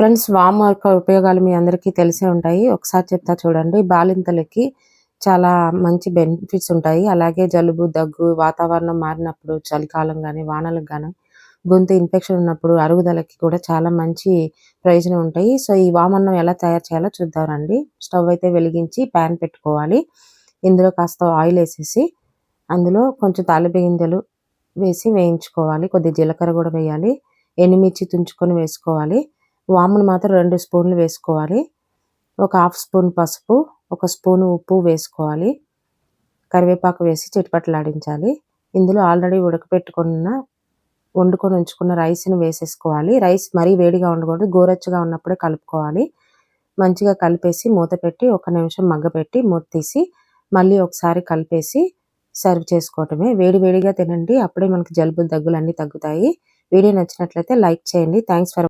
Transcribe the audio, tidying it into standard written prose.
Friends వాము యొక్క ఉపయోగాలు మీ అందరికీ తెలిసే ఉంటాయి. ఒకసారి చెప్తా చూడండి. బాలింతలకి చాలా మంచి బెనిఫిట్స్ ఉంటాయి. అలాగే జలుబు, దగ్గు, వాతావరణం మారినప్పుడు చలికాలం గాని, వానలకు గాని గొంతు ఇన్ఫెక్షన్ ఉన్నప్పుడు అరుగుదలకి కూడా చాలా మంచి ప్రయోజనం ఉంటాయి. సో, ఈ వామన్నం ఎలా తయారు చేయాలో చూద్దాం రండి. స్టవ్ అయితే వెలిగించి పాన్ పెట్టుకోవాలి. ఇందులో కాస్త ఆయిల్ ఏసేసి అందులో కొంచెం తాలింపు గింజలు వేసి వేయించుకోవాలి. కొద్దిగా జీలకర్ర కూడా వేయాలి. ఎండుమిర్చి తుంచుకొని వేసుకోవాలి. వామును మాత్రం 2 స్పూన్లు వేసుకోవాలి. ఒక హాఫ్ స్పూన్ పసుపు, ఒక స్పూను ఉప్పు వేసుకోవాలి. కరివేపాకు వేసి చిటపటలాడించాలి. ఇందులో ఆల్రెడీ వండుకొని ఉంచుకున్న రైస్‌ని వేసేసుకోవాలి. రైస్ మరీ వేడిగా ఉండకూడదు. గోరువెచ్చగా ఉన్నప్పుడే కలుపుకోవాలి. మంచిగా కలిపేసి మూత పెట్టి ఒక నిమిషం మగ్గపెట్టి మూత తీసి మళ్ళీ ఒకసారి కలిపేసి సర్వ్ చేసుకోవటమే. వేడి వేడిగా తినండి. అప్పుడే మనకి జలుబు, దగ్గులన్నీ తగ్గుతాయి. వీడియో నచ్చినట్లయితే లైక్ చేయండి. Thanks for